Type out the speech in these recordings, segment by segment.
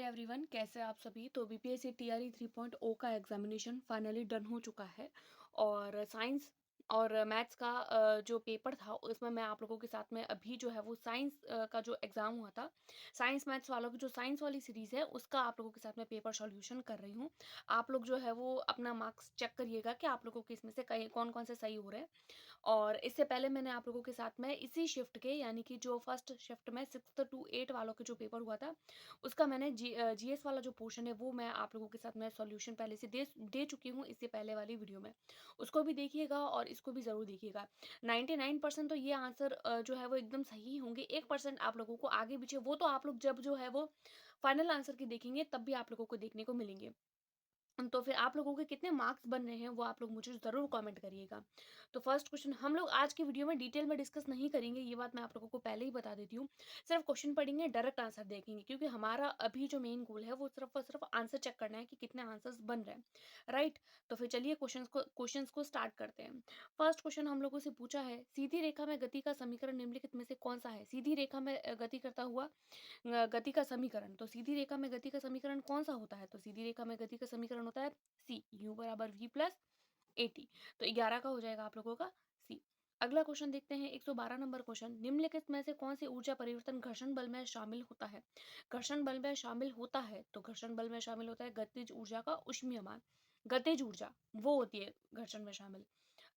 Everyone, कैसे आप सभी। तो बीपीएससी टीआरई 3.0 का एग्जामिनेशन फाइनली डन हो चुका है और साइंस और मैथ्स का जो पेपर था उसमें मैं आप लोगों के साथ में अभी जो है वो साइंस का जो एग्ज़ाम हुआ था, साइंस मैथ्स वालों की जो साइंस वाली सीरीज़ है उसका आप लोगों के साथ में पेपर सॉल्यूशन कर रही हूँ। आप लोग जो है वो अपना मार्क्स चेक करिएगा कि आप लोगों के इसमें से कहीं कौन-कौन से सही हो रहे हैं। और इससे पहले मैंने आप लोगों के साथ में इसी शिफ्ट के यानी कि जो फर्स्ट शिफ्ट में 6th टू 8 वालों के जो पेपर हुआ था, उसका मैंने जीएस वाला जो पोर्शन है वो मैं आप लोगों के साथ में सॉल्यूशन पहले से दे दे चुकी हूँ इससे पहले वाली वीडियो में। उसको भी देखिएगा और इसको भी ज़रूर देखिएगा। 99% तो ये आंसर जो है वो एकदम सही होंगे, 1% आप लोगों को आगे-पीछे वो तो आप लोग जब जो है वो फाइनल आंसर की देखेंगे तब भी आप लोगों को देखने को मिलेंगे। तो फिर आप लोगों के कितने मार्क्स बन रहे हैं वो आप लोग मुझे ज़रूर कमेंट करिएगा। तो फर्स्ट क्वेश्चन हम लोग आज की वीडियो में डिटेल में डिस्कस नहीं करेंगे, ये बात मैं आप लोगों को पहले ही बता देती हूँ। सिर्फ क्वेश्चन पढ़ेंगे, डायरेक्ट आंसर देखेंगे क्योंकि हमारा अभी जो मेन गोल है वो सिर्फ और सिर्फ आंसर चेक करना है कि कितने आंसर्स बन रहे हैं, राइट? तो फिर चलिए क्वेश्चंस को स्टार्ट करते हैं। फर्स्ट क्वेश्चन हम लोगों से पूछा है, सीधी रेखा में गति का समीकरण निम्नलिखित में से कौन सा है? सीधी रेखा में गति करता हुआ गति का समीकरण। तो सीधी रेखा में गति का समीकरण कौन-सा होता है? तो सीधी रेखा में गति का समीकरण होता है सी, u बराबर v प्लस at। तो 11 का हो जाएगा आप लोगों का सी। अगला क्वेश्चन देखते हैं 112 नंबर क्वेश्चन, निम्नलिखित में से कौन सी ऊर्जा परिवर्तन घर्षण बल में शामिल होता है? घर्षण बल में शामिल होता है, तो घर्षण बल में शामिल होता है गतिज ऊर्जा का ऊष्मीयमान। गतिज ऊर्जा वो होती है घर्षण में शामिल।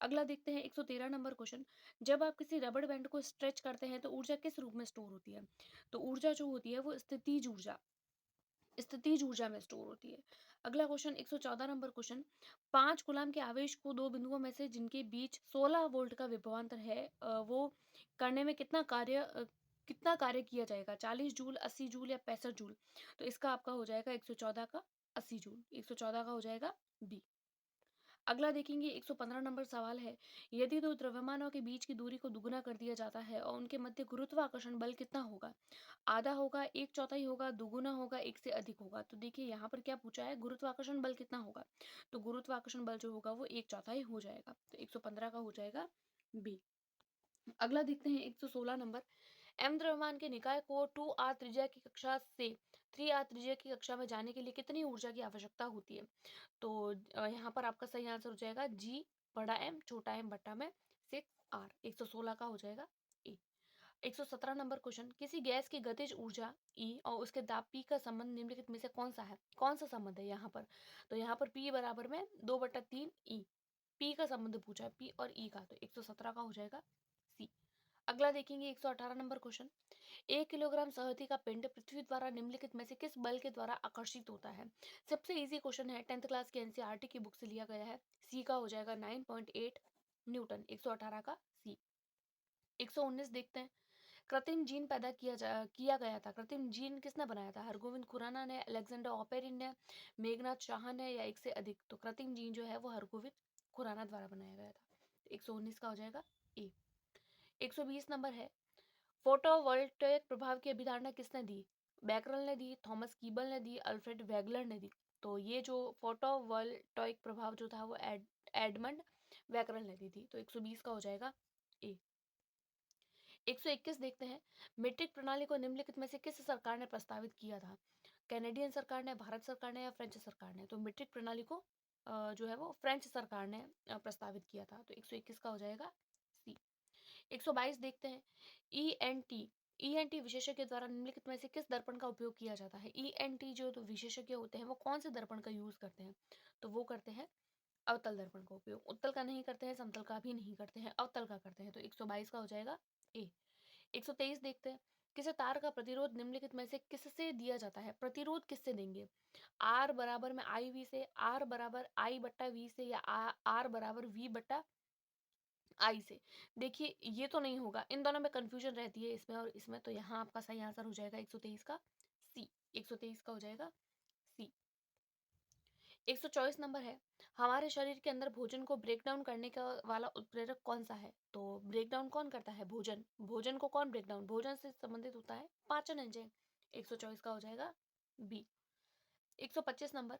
अगला देखते हैं 113 नंबर क्वेश्चन, जब आप किसी रबड़ बैंड को स्ट्रेच करते हैं तो ऊर्जा किस रूप में स्टोर होती है? तो ऊर्जा जो होती है वो स्थितिज ऊर्जा में स्टोर होती है। अगला क्वेश्चन 114 नंबर क्वेश्चन, 5 कूलाम के आवेश को दो बिंदुओं में से जिनके बीच 16 वोल्ट का विभवांतर है, वो करने में कितना कार्य किया जाएगा? 40 जूल, 80 जूल या 65 जूल? तो इसका आपका हो जाएगा 114 का 80 जूल। 114 का हो जाएगा बी। अगला देखेंगे 115 नंबर सवाल है, यदि दो द्रव्यमानों के बीच की दूरी को दुगुना कर दिया जाता है और उनके मध्य गुरुत्वाकर्षण बल कितना होगा? आधा होगा, एक चौथाई होगा, दुगुना होगा, एक से अधिक होगा? तो देखिए यहाँ पर क्या पूछा है, गुरुत्वाकर्षण बल कितना होगा? तो गुरुत्वाकर्षण बल जो होगा वो एक चौथाई हो जाएगा, तो 115 का हो जाएगा बी। अगला देखते हैं 116 नंबर, एम द्रव्यमान के निकाय को 2r त्रिज्या की कक्षा से 3r त्रिज्या की कक्षा में जाने के लिए कितनी ऊर्जा की आवश्यकता होती है? तो यहाँ पर आपका सही आंसर हो जाएगा जी, बड़ा एम छोटा एम बट्टा में 6r। 116 का हो जाएगा ए। 117 नंबर क्वेश्चन, किसी गैस की गतिज ऊर्जा E और उसके दाब P का संबंध निम्नलिखित में से कौन सा है? कौन सा संबंध है यहाँ पर? तो यहाँ पर P बराबर में 2/3 E। P का संबंध पूछा है, P और E का, तो 117 का हो जाएगा सी। अगला देखेंगे 118 नंबर क्वेश्चन, 1 किलोग्राम सहती का पिंड पृथ्वी द्वारा निम्नलिखित में से किस बल के द्वारा आकर्षित होता है? सबसे इजी क्वेश्चन है, 10th क्लास के एनसीईआरटी की बुक से लिया गया है। सी का हो जाएगा 9.8 न्यूटन। 118 का सी। 119 देखते हैं, कृत्रिम जीन किया गया था। कृत्रिम जीन किसने बनाया था? हरगोविंद खुराना ने, अलेक्जेंडर ऑपेरिन ने, मेघनाथ शाह ने या एक से अधिक? तो कृत्रिम जीन जो है वो हरगोविंद खुराना द्वारा बनाया गया था। 119 का हो जाएगा ए। 120 नंबर है, फोटोवोल्टेइक प्रभाव की अवधारणा किसने दी? बैकरल ने दी, थॉमस कीबल ने दी, अल्फ्रेड वेगलर ने दी? तो ये जो फोटोवोल्टेइक प्रभाव जो था वो एडमंड बैकरल ने दी थी। तो 120 का हो जाएगा ए। 121 देखते हैं, मीट्रिक प्रणाली को निम्नलिखित में से किस सरकार ने प्रस्तावित किया था? कैनेडियन सरकार ने, भारत सरकार ने या फ्रेंच सरकार ने? तो मीट्रिक प्रणाली को जो है वो फ्रेंच सरकार ने प्रस्तावित किया था। तो 121 का हो जाएगा सी। 122 देखते हैं, ईएनटी ईएनटी विशेषज्ञ द्वारा निम्नलिखित में से किस दर्पण का उपयोग किया जाता है? ईएनटी जो तो विशेषज्ञ होते हैं वो कौन से दर्पण का यूज करते हैं? तो वो करते हैं अवतल दर्पण का उपयोग। उत्तल का नहीं करते हैं, समतल का भी नहीं करते हैं, अवतल का करते हैं। तो 122 का हो जाएगा ए। 123 देखते हैं, किसी तार का प्रतिरोध निम्नलिखित में से किससे दिया जाता है? प्रतिरोध किससे देंगे? आर बराबर में आई वी से, आर बराबर आई बट्टा वी से या आर बराबर वी बट्टा आई से? देखिए ये तो नहीं होगा, इन दोनों में कंफ्यूजन रहती है इसमें और इसमें, तो यहाँ आपका सही आंसर हो जाएगा 123 का सी। 123 का हो जाएगा सी। 124 नंबर है, हमारे शरीर के अंदर भोजन को ब्रेक डाउन करने का वाला उत्प्रेरक कौन सा है? तो ब्रेक डाउन कौन करता है? भोजन। भोजन को कौन ब्रेक डाउन? भोजन से संबंधित होता है पाचन एंजाइम। 124 का हो जाएगा बी। 125 नंबर,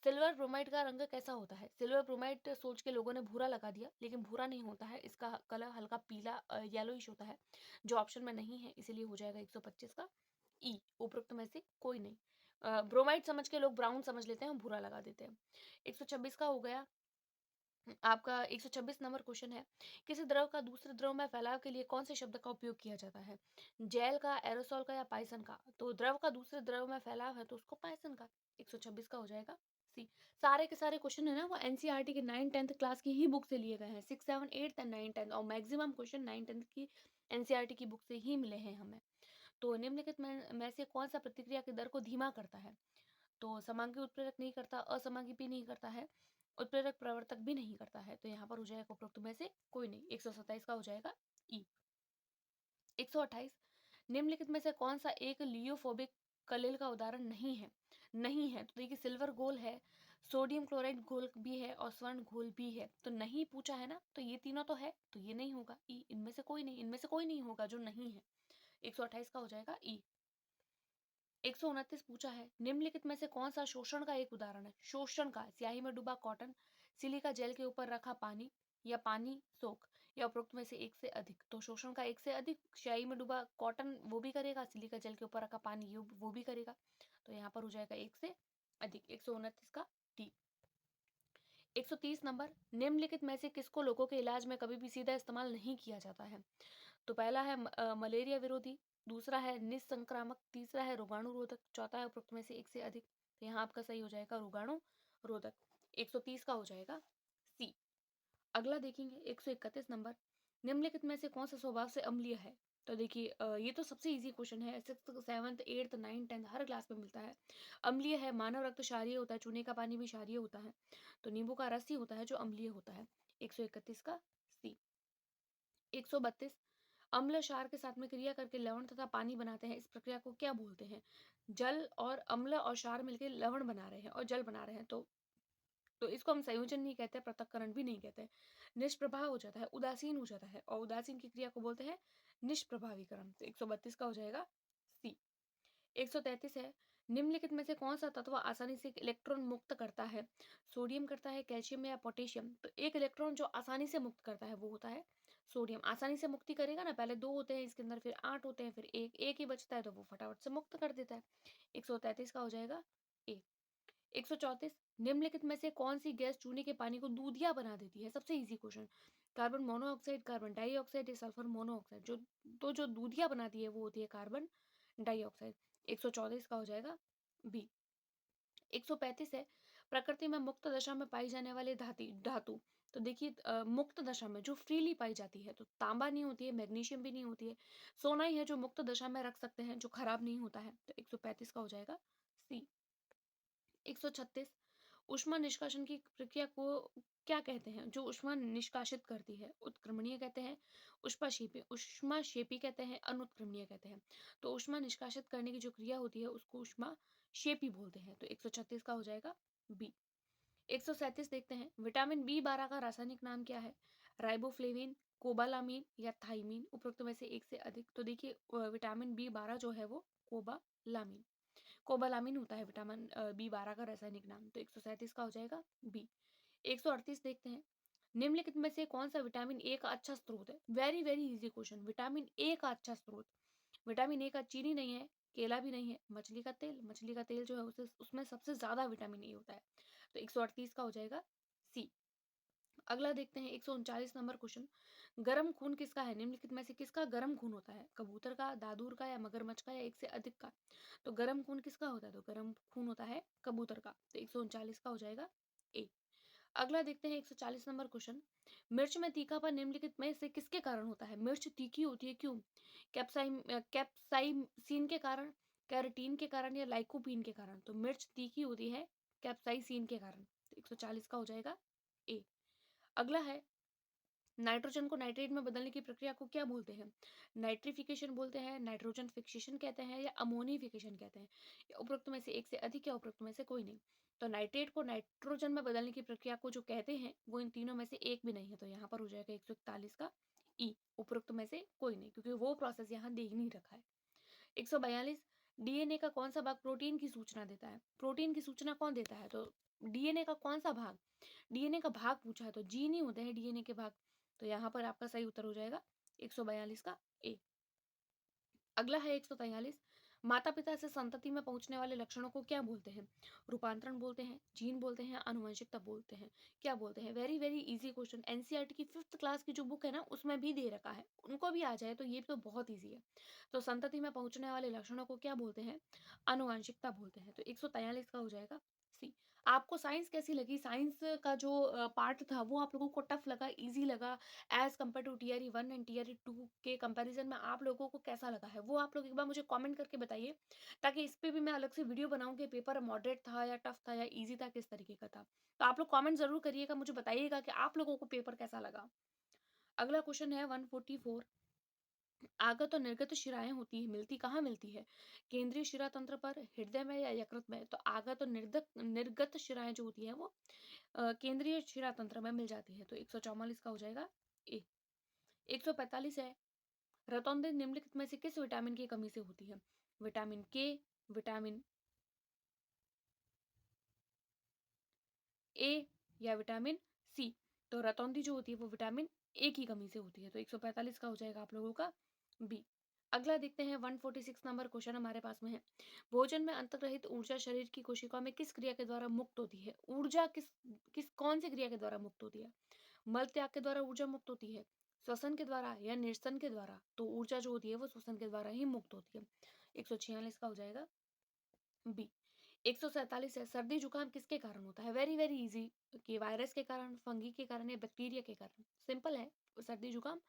सिल्वर ब्रोमाइड का रंग कैसा होता है? सिल्वर ब्रोमाइड सोच के लोगों ने भूरा लगा दिया, लेकिन भूरा नहीं होता है, इसका कलर हल्का पीला येलोइश होता है, जो ऑप्शन में नहीं है, इसीलिए हो जाएगा 125 का ई। उपरोक्त में से कोई नहीं। ब्रोमाइड समझ के लोग ब्राउन समझ लेते हैं, भूरा लगा देते हैं। 126 का हो गया आपका 126 नंबर क्वेश्चन है, किसी द्रव का दूसरे द्रव में फैलाव के लिए कौन से शब्द का उपयोग किया जाता है? जेल का, एरोसोल का या पाइसन का? तो द्रव का दूसरे द्रव में फैलाव है तो उसको पाइसन का। 126 का हो जाएगा सी। सारे के सारे क्वेश्चन है ना वो एनसीईआरटी के 9th 10th क्लास की ही बुक से लिए गए हैं। 6 7 8 एंड 9 10 और मैक्सिमम क्वेश्चन 9 10th की एनसीईआरटी की बुक से ही मिले हैं हमें। तो निम्नलिखित में से कौन सा प्रतिक्रिया की दर को धीमा करता है? तो समांगी उत्प्रेरक नहीं करता, असमांगी भी नहीं करता है, उत्प्रेरक प्रवर्तक भी नहीं करता है। तो यहाँ पर हो जाएगा उपरोक्त में से कोई नहीं। 127 का हो जाएगा ई। 128 निम्नलिखित में से कौन सा एक लियोफोबिक कलिल का उदाहरण नहीं है? नहीं है तो देखिए सिल्वर घोल है, सोडियम क्लोराइड घोल भी है और स्वर्ण घोल भी है। तो नहीं पूछा है ना, तो ये तीनों तो है, तो ये नहीं होगा ई। इनमें से कोई नहीं, इनमें से कोई नहीं होगा जो नहीं है। 128 का हो जाएगा ई। 129 पूछा है, निम्नलिखित में से कौन सा शोषण का एक उदाहरण है? शोषण का, स्याही में डूबा कॉटन, सिलिका जेल के ऊपर रखा पानी, या पानी सोख, या उपरोक्त में से एक से अधिक। तो शोषण का एक से अधिक, स्याही में डूबा कॉटन वो भी करेगा, सिलिका जेल के ऊपर रखा पानी ये वो भी करेगा। तो यहाँ पर हो जाएगा एक से अधिक। 129 का डी। 130 नंबर, निम्नलिखित में से किसको लोगों के इलाज में कभी भी सीधा इस्तेमाल नहीं किया जाता है? तो पहला है मलेरिया विरोधी, दूसरा है निसंक्रामक, तीसरा है रोगाणु रोधक, चौथा है उपरोक्त में से एक से अधिक। तो यहाँ आपका सही हो जाएगा रोगाणु रोधक। 130 का हो जाएगा सी। अगला देखेंगे 131 नंबर, निम्नलिखित में से कौन सा स्वभाव से अम्लीय है? तो देखिए ये तो सबसे इजी क्वेश्चन है, 6th 7th 8th 9th 10th हर क्लास में मिलता है। अम्लीय है, मानव रक्त क्षारीय होता है, चूने का पानी भी क्षारीय होता है, तो नींबू का रस ही होता है जो अम्लीय होता है। 131 का सी। 132 अम्ल क्षार के साथ में क्रिया करके लवण तथा पानी बनाते हैं, इस प्रक्रिया को क्या बोलते हैं? जल और अम्ल और क्षार मिलकर लवण बना रहे हैं और जल बना रहे हैं, तो इसको हम संयोजन नहीं कहते, पृथक्करण भी नहीं कहते। निष्प्रभा हो जाता है, उदासीन हो जाता है, और उदासीन की क्रिया को बोलते हैं निष्प्रभावीकरण। तो 132 का हो जाएगा सी। 133 है, निम्नलिखित में से कौन सा तत्व आसानी से इलेक्ट्रॉन मुक्त करता है? सोडियम करता है, कैल्शियम या पोटेशियम? तो एक इलेक्ट्रॉन जो आसानी से मुक्त करता है वो होता है सोडियम। आसानी से मुक्ति करेगा ना, पहले 2 होते हैं इसके अंदर, फिर 8 होते हैं, फिर एक एक ही बचता है तो वो फटाफट से मुक्त कर देता है। 133 का हो जाएगा ए। 134 निम्नलिखित में से कौन सी गैस चूने के पानी को दूधिया बना देती है? सबसे easy question. Carbon monoxide, carbon dioxide या सल्फर मोनोऑक्साइड? जो दूधिया बनाती है वो होती है कार्बन डाइऑक्साइड। 134 का हो जाएगा बी। 135 है, प्रकृति में मुक्त दशा में पाई जाने वाले धातु। तो देखिए मुक्त दशा में जो फ्रीली पाई जाती है, तो तांबा नहीं होती है, मैग्नीशियम भी नहीं होती है, सोना ही है जो मुक्त दशा में रख सकते हैं, जो खराब नहीं होता है। तो 135 का हो जाएगा सी। 136 ऊष्मा निष्कासन की प्रक्रिया को क्या कहते हैं? जो ऊष्मा निष्कासित करती है, उत्क्रमणीय कहते हैं, ऊष्माक्षेपी कहते हैं, अनुत्क्रमणीय कहते हैं। तो ऊष्मा निष्कासित करने की जो क्रिया होती है उसको ऊष्माक्षेपी बोलते हैं। तो 136 का हो जाएगा बी। 137 देखते हैं, विटामिन बी 12 का रासायनिक नाम क्या है? राइबोफ्लेविन, कोबालामीन या थाइमीन? उपरोक्त में से एक से अधिक। तो देखिए विटामिन बी 12 जो है वो कोबालामीन कोबालामिन होता है विटामिन बी 12 का रासायनिक नाम। तो 137 का हो जाएगा बी। 138 देखते हैं, निम्नलिखित में से कौन सा विटामिन ए का अच्छा स्रोत है? Very very easy question. Vitamin A का अच्छा स्रोत, विटामिन ए का चीनी नहीं है, केला भी नहीं है, मछली का तेल। मछली का तेल जो है उसे उसमें सबसे ज्यादा विटामिन ए होता है। तो 138 का हो जाएगा सी। अगला देखते हैं 139 नंबर क्वेश्चन, गर्म खून किसका है? निम्नलिखित में से किसका गर्म खून होता है? कबूतर का, दादूर का या मगरमच्छ का या एक से अधिक का? तो गर्म खून किसका होता है? तो गर्म खून होता है कबूतर का। तो 139 का हो जाएगा ए। अगला देखते हैं 140 नंबर क्वेश्चन, मिर्च में तीखापन निम्नलिखित में से किसके कारण होता है? मिर्च तीखी होती है क्यों? कैप्साइसिन के कारण, कैरोटीन के कारण या लाइकोपीन के कारण? तो मिर्च तीखी होती है कैप्साइसिन के कारण। तो 140 का हो जाएगा ए। अगला है, नाइट्रोजन को नाइट्रेट में बदलने की प्रक्रिया को क्या बोलते हैं? नाइट्रिफिकेशन बोलते हैं, नाइट्रोजन फिक्सेशन कहते हैं, या अमोनिफिकेशन कहते हैं? या उपरोक्त में से एक से अधिक, या उपरोक्त में से कोई नहीं? तो नाइट्रेट को नाइट्रोजन में बदलने की प्रक्रिया को जो कहते हैं वो इन तीनों में से एक भी नहीं है। तो यहाँ पर हो जाएगा 141 का ई। उपरोक्त में से कोई नहीं, क्योंकि वो प्रोसेस यहाँ दे ही नहीं रखा है। 142 डीएनए का कौन सा भाग प्रोटीन की सूचना देता है? प्रोटीन की सूचना कौन देता है? तो डीएनए का कौन सा भाग, डीएनए का भाग पूछा है तो जीन ही होते हैं डीएनए के भाग। तो यहाँ पर आपका सही उत्तर हो जाएगा 142 का ए। अगला है 143, माता-पिता से संतति में पहुँचने वाले लक्षणों को क्या बोलते हैं? रूपांतरण बोलते हैं, जीन बोलते हैं, आनुवंशिकता बोलते हैं, क्या बोलते हैं? Very, very easy question NCERT की 5th क्लास की जो बुक है ना, उसमें भी दे रखा है। उनको भी आ जाए तो ये तो बहुत ईज़ी है। तो संतति में पहुँचने वाले लक्षणों को क्या बोलते हैं? आनुवंशिकता बोलते हैं। तो 143 का हो जाएगा सी। आपको साइंस कैसी लगी? साइंस का जो पार्ट था वो आप लोगों को टफ लगा, ईज़ी लगा as compare to TRE 1 and TRE 2 के कंपैरिज़न में आप लोगों को कैसा लगा है? वो आप लोग एक बार मुझे कमेंट करके बताइए, ताकि इस पे भी मैं अलग से वीडियो बनाऊँ कि पेपर मॉडरेट था या टफ था या ईज़ी था, किस तरीके का था। तो आप लोग कमेंट ज़रूर करिएगा, मुझे बताइएगा कि आप लोगों को पेपर कैसा लगा। अगला क्वेश्चन है 144। आगत और निर्गत शिराएँ होती हैं, मिलती कहाँ मिलती है? केंद्रीय शिरा तंत्र पर, हृदय में या यकृत में? तो आगत और निर्गत शिराएँ जो होती हैं वो केंद्रीय शिरा तंत्र में मिल जाती है। तो 144 का हो जाएगा ए। 145 है, रतौंधी निम्नलिखित में से किस विटामिन की कमी से होती है? विटामिन के, विटामिन ए या विटामिन सी? तो रतौंधी जो होती है वो विटामिन ए की कमी से होती है। तो 145 का हो जाएगा आप लोगों का बी। अगला देखते हैं 146 नंबर क्वेश्चन हमारे पास में है। भोजन में अंतर्निहित ऊर्जा शरीर की कोशिकाओं में किस क्रिया के द्वारा मुक्त होती है? ऊर्जा किस किस कौन सी क्रिया के द्वारा मुक्त होती है? मल त्याग के द्वारा ऊर्जा मुक्त होती है, श्वसन के द्वारा या निरसन के द्वारा? तो ऊर्जा जो होती है वो श्वसन के द्वारा ही मुक्त होती है। 146 का हो जाएगा बी। 147 है, सर्दी जुकाम किसके कारण होता है? वेरी वेरी इजी, कि वायरस के कारण, फंगी के कारण या बैक्टीरिया के कारण? सिंपल है, सर्दी जुकाम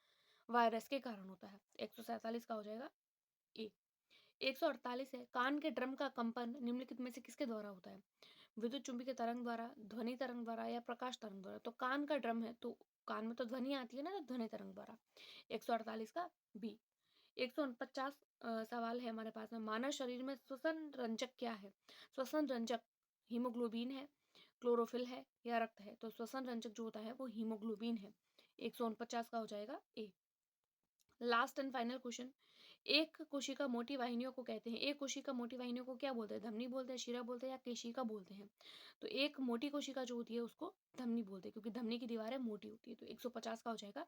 वायरस के कारण होता है। 147 का हो जाएगा ए। 148 है, कान के ड्रम का कंपन निम्नलिखित में से किसके द्वारा होता है? विद्युत चुंबकीय तरंग द्वारा, ध्वनि तरंग द्वारा या प्रकाश तरंग द्वारा? तो कान का ड्रम है तो कान में तो ध्वनि आती है ना, तो ध्वनि तरंग द्वारा। 148 का बी। 149 सवाल है हमारे पास में। मानव शरीर में श्वसन रंजक क्या है? श्वसन रंजक हीमोग्लोबिन है, क्लोरोफिल है या रक्त है? तो श्वसन रंजक जो होता है वो हीमोग्लोबिन है। 149 का हो जाएगा A. Last and final question. एक कोशिका मोटी वाहिनियों को कहते हैं, एक कोशिका मोटी वाहिनियों को क्या बोलते हैं? धमनी बोलते हैं, शिरा बोलते हैं या केशिका बोलते हैं? तो एक मोटी कोशिका जो होती है उसको धमनी बोलते हैं, क्योंकि धमनी की दीवारें मोटी होती है। तो 150 का हो जाएगा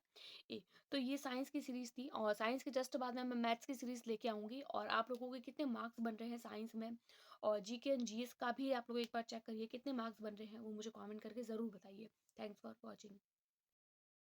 ए। तो ये साइंस की सीरीज थी, और साइंस के जस्ट बाद में मैं मैथ्स की सीरीज लेके आऊंगी, और आप लोगों के कितने मार्क्स बन रहे हैं साइंस में, और जीके एंड जीएस का भी आप लोग एक बार चेक करिए कितने मार्क्स बन रहे हैं, वो मुझे कॉमेंट करके जरूर बताइए। Thanks for watching.